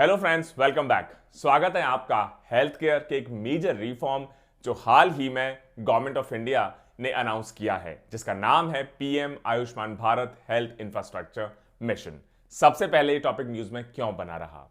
Hello friends, welcome back. स्वागत है आपका हेल्थ केयर के एक मेजर रिफॉर्म जो हाल ही में गवर्नमेंट ऑफ इंडिया ने अनाउंस किया है, जिसका नाम है PM Ayushman Bharat health infrastructure mission. सबसे पहले ये टॉपिक न्यूज में क्यों बना रहा?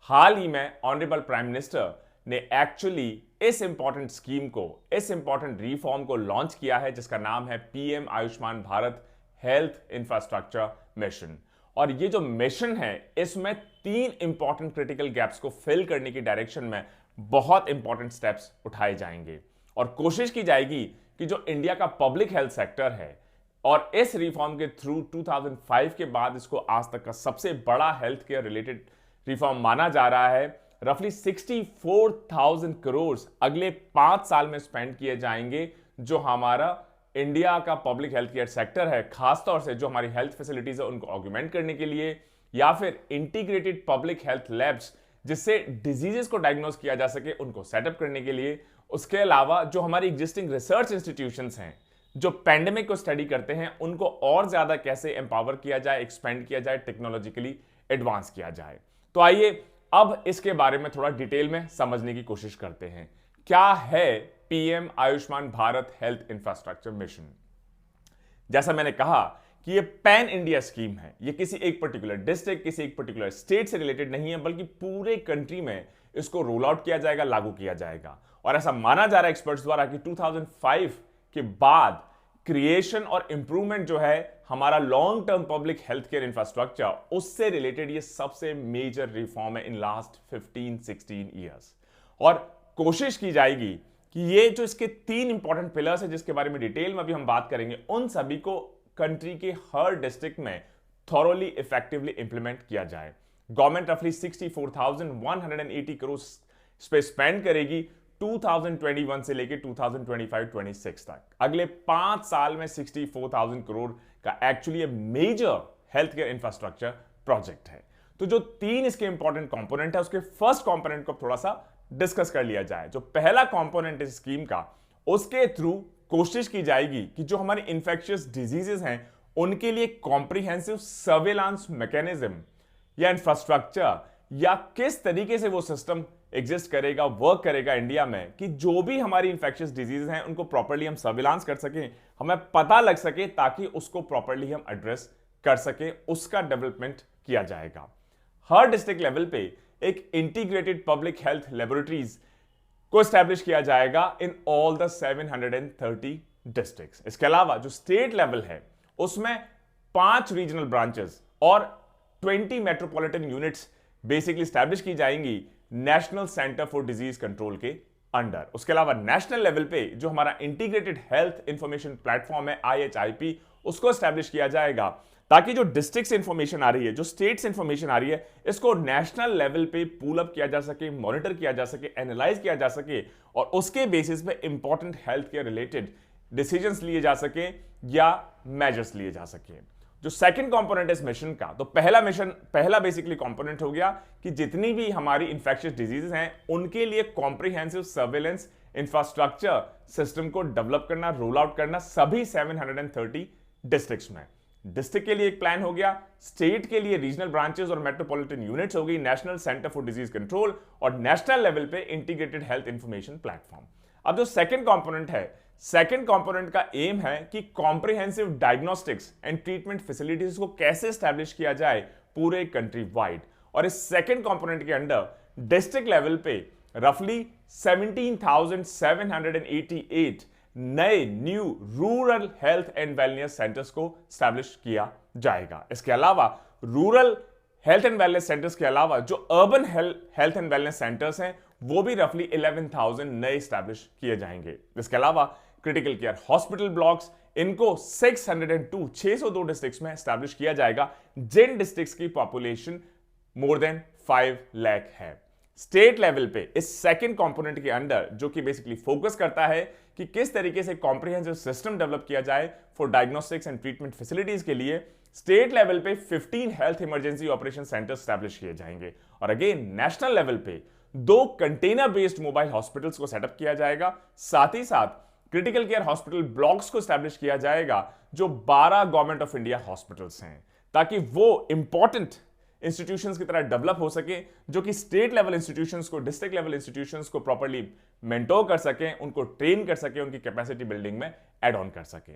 हाल ही में ऑनरेबल प्राइम मिनिस्टर ने एक्चुअली इस इंपॉर्टेंट स्कीम को, इस इंपॉर्टेंट रिफॉर्म को लॉन्च किया है, जिसका नाम है PM Ayushman Bharat health infrastructure mission. और ये जो मिशन है, इसमें 3 इंपॉर्टेंट क्रिटिकल गैप्स को फिल करने की डायरेक्शन में बहुत इंपॉर्टेंट स्टेप्स उठाए जाएंगे और कोशिश की जाएगी कि जो इंडिया का पब्लिक हेल्थ सेक्टर है, और इस रिफॉर्म के थ्रू 2005 के बाद इसको आज तक का सबसे बड़ा हेल्थ केयर रिलेटेड रिफॉर्म माना जा रहा है। रफली 64,000 करोड़ अगले 5 साल में स्पेंड किए जाएंगे, जो हमारा इंडिया का पब्लिक हेल्थ केयर सेक्टर है, खासतौर से जो हमारी हेल्थ फैसिलिटीज है उनको ऑग्यूमेंट करने के लिए, या फिर इंटीग्रेटेड पब्लिक हेल्थ लैब्स जिससे डिजीजेस को डायग्नोस किया जा सके, उनको सेटअप करने के लिए। उसके अलावा जो हमारी एग्जिस्टिंग रिसर्च इंस्टीट्यूशंस हैं जो पेंडेमिक को स्टडी करते हैं, उनको और ज्यादा कैसे एम्पावर किया जाए, एक्सपेंड किया जाए, टेक्नोलॉजिकली एडवांस किया जाए। तो आइए अब इसके बारे में थोड़ा डिटेल में समझने की कोशिश करते हैं। क्या है PM Ayushman Bharat health infrastructure mission? जैसा मैंने कहा कि ये पैन इंडिया स्कीम है। ये किसी एक पर्टिकुलर डिस्ट्रिक्ट, किसी एक पर्टिकुलर स्टेट से रिलेटेड नहीं है, बल्कि पूरे कंट्री में इसको रोल आउट किया जाएगा, लागू किया जाएगा। और ऐसा माना जा रहा है एक्सपर्ट्स द्वारा कि 2005 के बाद क्रिएशन और इंप्रूवमेंट जो है हमारा long term public health care infrastructure, उससे रिलेटेड ये सबसे मेजर रिफॉर्म है इन लास्ट 15-16 ईयर्स। और कोशिश की जाएगी कि ये जो इसके 3 इंपॉर्टेंट पिलर्स है, जिसके बारे में डिटेल में अभी हम बात करेंगे, उन सभी को कंट्री के हर डिस्ट्रिक्ट में थॉरोली इफेक्टिवली इंप्लीमेंट किया जाए। गवर्नमेंट रफली 64,180 करोड़ पे स्पेंड करेगी 2021 से लेकर 2025-26 तक। अगले 5 साल में 64,000 करोड़ का actually major health care infrastructure project है। तो जो 3 इसके इंपॉर्टेंट कंपोनेंट है, उसके फर्स्ट कंपोनेंट को थोड़ा सा डिस्कस कर लिया जाए। जो पहला कंपोनेंट इस स्कीम का, उसके थ्रू कोशिश की जाएगी कि जो हमारी इंफेक्शियस डिजीजेस हैं उनके लिए कॉम्प्रिहेंसिव सर्वेलांस मैकेनिज्म या इंफ्रास्ट्रक्चर, या किस तरीके से वो सिस्टम एग्जिस्ट करेगा, वर्क करेगा इंडिया में, कि जो भी हमारी इंफेक्शियस डिजीजेस हैं उनको प्रॉपर्ली हम सर्वेलांस कर सकें, हमें पता लग सके, ताकि उसको प्रॉपर्ली हम एड्रेस कर सके, उसका डेवलपमेंट किया जाएगा। हर डिस्ट्रिक्ट लेवल पे एक इंटीग्रेटेड पब्लिक हेल्थ लेबोरेटरीज को एस्टैब्लिश किया जाएगा इन ऑल द 730 डिस्ट्रिक्ट्स। इसके अलावा जो स्टेट लेवल है उसमें 5 रीजनल ब्रांचेस और 20 मेट्रोपॉलिटन यूनिट्स बेसिकली एस्टैब्लिश की जाएंगी national centre for disease control के अंडर। उसके अलावा नेशनल लेवल पे जो हमारा इंटीग्रेटेड हेल्थ इंफॉर्मेशन प्लेटफॉर्म है IHIP, उसको एस्टैब्लिश किया जाएगा, ताकि जो डिस्ट्रिक्ट से इंफॉर्मेशन आ रही है, जो स्टेट से इंफॉर्मेशन आ रही है, इसको नेशनल लेवल पे पूल अप किया जा सके, मॉनिटर किया जा सके, एनालाइज किया जा सके, और उसके बेसिस पे important health care related decisions लिए जा सके या मेजर्स लिए जा सके। जो सेकंड कंपोनेंट है इस मिशन का, तो पहला बेसिकली कंपोनेंट हो गया कि जितनी भी हमारी इंफेक्शियस डिजीजेस हैं उनके लिए कॉम्प्रिहेंसिव सर्वेलेंस इंफ्रास्ट्रक्चर सिस्टम को डेवलप करना, रोल आउट करना सभी 730 डिस्ट्रिक्ट्स में। डिस्ट्रिक्ट के लिए एक प्लान हो गया, स्टेट के लिए रीजनल ब्रांचेस और मेट्रोपॉलिटन यूनिट्स हो गई, national centre for disease control, और नेशनल लेवल पे इंटीग्रेटेड हेल्थ इंफॉर्मेशन प्लेटफॉर्म। अब जो सेकंड कंपोनेंट है, सेकंड कंपोनेंट का एम है कि comprehensive diagnostics and treatment facilities को कैसे एस्टैब्लिश किया जाए पूरे कंट्री वाइड। और इस सेकंड कंपोनेंट के अंडर डिस्ट्रिक्ट लेवल पे रफली 17,788 नए new rural health and wellness centres को स्टैब्लिश किया जाएगा। इसके अलावा rural health and wellness centres के अलावा जो urban health and wellness centres हैं, वो भी रफली 11,000 नए स्टैब्लिश किए जाएंगे। इसके अलावा क्रिटिकल केयर हॉस्पिटल ब्लॉक्स, इनको 602 डिस्ट्रिक्ट्स में स्टैब्लिश किया जाएगा, जिन डिस्ट्रिक्ट्स की पॉपुलेशन मोर देन 5 लाख है। स्टेट लेवल पे इस सेकंड कंपोनेंट के अंडर, जो कि बेसिकली फोकस करता है कि किस तरीके से कॉम्प्रिहेंसिव सिस्टम डेवलप किया जाए for diagnostics and treatment facilities के लिए, स्टेट लेवल पे 15 health emergency operation centre establish किए जाएंगे। और अगेन नेशनल लेवल पे 2 कंटेनर बेस्ड मोबाइल हॉस्पिटल्स को सेटअप किया जाएगा। साथ ही साथ क्रिटिकल केयर हॉस्पिटल ब्लॉक्स को स्टैब्लिश किया जाएगा, जो 12 गवर्नमेंट ऑफ इंडिया हॉस्पिटल्स हैं, ताकि वो इंपॉर्टेंट इंस्टीट्यूशंस की तरह डेवलप हो सके, जो कि स्टेट लेवल इंस्टीट्यूशंस को, डिस्ट्रिक्ट लेवल इंस्टीट्यूशंस को प्रॉपर्ली मेंटोर कर सके, उनको ट्रेन कर सके, उनकी कैपेसिटी बिल्डिंग में एड ऑन कर सके।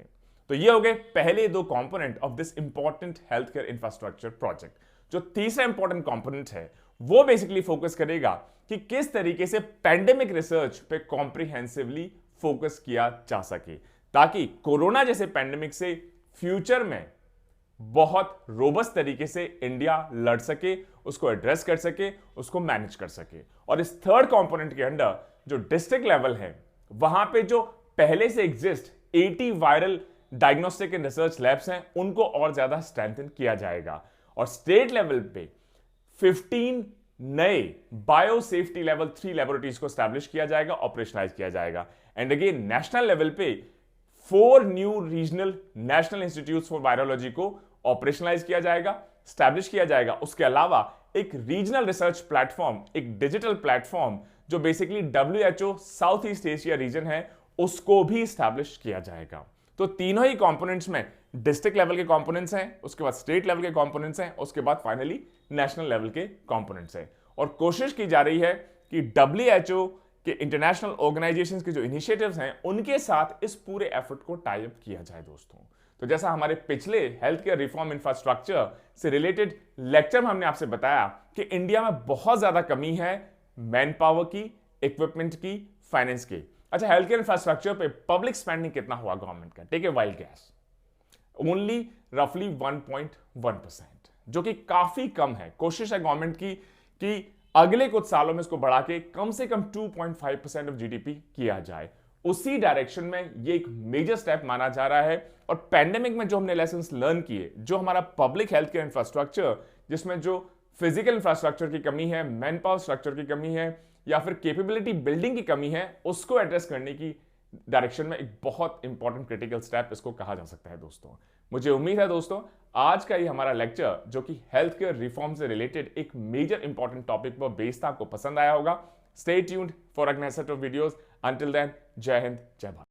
तो ये हो गए पहले दो component of this important health care infrastructure project. जो तीसरा इंपॉर्टेंट कंपोनेंट है वो बेसिकली फोकस करेगा कि किस तरीके से पैंडेमिक रिसर्च पे कॉम्प्रिहेंसिवली फोकस किया जा सके, ताकि कोरोना जैसे पैंडेमिक से फ्यूचर में बहुत रोबस्ट तरीके से इंडिया लड़ सके, उसको एड्रेस कर सके, उसको मैनेज कर सके। और इस थर्ड कंपोनेंट के अंडर जो डिस्ट्रिक्ट लेवल है वहां पे जो पहले से exist 80 viral diagnostic and research labs हैं उनको और ज्यादा स्ट्रेंथन किया जाएगा। और स्टेट लेवल पे 15 नए बायो सेफ्टी लेवल 3 लेबोरेटरीज को स्टैब्लिश किया जाएगा, ऑपरेशनलाइज किया जाएगा। एंड अगेन नेशनल लेवल पे 4 new regional national institutes for virology को ऑपरेशनलाइज किया जाएगा, स्टैब्लिश किया जाएगा। उसके अलावा एक रीजनल रिसर्च प्लेटफॉर्म, एक डिजिटल प्लेटफॉर्म जो basically WHO south east Asia region है, उसको भी स्टैब्लिश किया जाएगा। तो तीनों ही कंपोनेंट्स में डिस्ट्रिक्ट लेवल के कंपोनेंट्स हैं, उसके बाद स्टेट लेवल के कंपोनेंट्स हैं, उसके बाद फाइनली नेशनल लेवल के कंपोनेंट्स हैं। और कोशिश की जा रही है कि WHO के इंटरनेशनल ऑर्गेनाइजेशंस के जो इनिशिएटिव्स हैं उनके साथ इस पूरे एफर्ट को टाई अप किया जाए दोस्तों। तो जैसा हमारे पिछले हेल्थ केयर रिफॉर्म इंफ्रास्ट्रक्चर से रिलेटेड लेक्चर में हमने आपसे बताया कि इंडिया में बहुत ज्यादा कमी है मैन पावर की, इक्विपमेंट की, फाइनेंस की। अच्छा, हेल्थ केयर इंफ्रास्ट्रक्चर पे पब्लिक स्पेंडिंग कितना हुआ गवर्नमेंट का? Take a wild guess. Only रफली 1.1%, जो कि काफी कम है। कोशिश है गवर्नमेंट की कि अगले कुछ सालों में इसको बढ़ा के कम से कम 2.5% ऑफ जीडीपी किया जाए। उसी डायरेक्शन में ये एक मेजर स्टेप माना जा रहा है। और पैंडेमिक में जो हमने लेसन्स लर्न किए, जो हमारा पब्लिक हेल्थ केयर इंफ्रास्ट्रक्चर, जिसमें जो फिजिकल इंफ्रास्ट्रक्चर की कमी है, मैन पावर स्ट्रक्चर की कमी है, या फिर कैपेबिलिटी बिल्डिंग की कमी है, उसको एड्रेस करने की डायरेक्शन में एक बहुत इंपॉर्टेंट क्रिटिकल स्टेप इसको कहा जा सकता है दोस्तों। मुझे उम्मीद है दोस्तों आज का ये हमारा लेक्चर, जो कि हेल्थ केयर रिफॉर्म से रिलेटेड एक मेजर इंपॉर्टेंट टॉपिक पर बेस्ड था, आपको पसंद आया होगा। Stay tuned for a next set of videos. Until then, Jai Hind, जय भारत।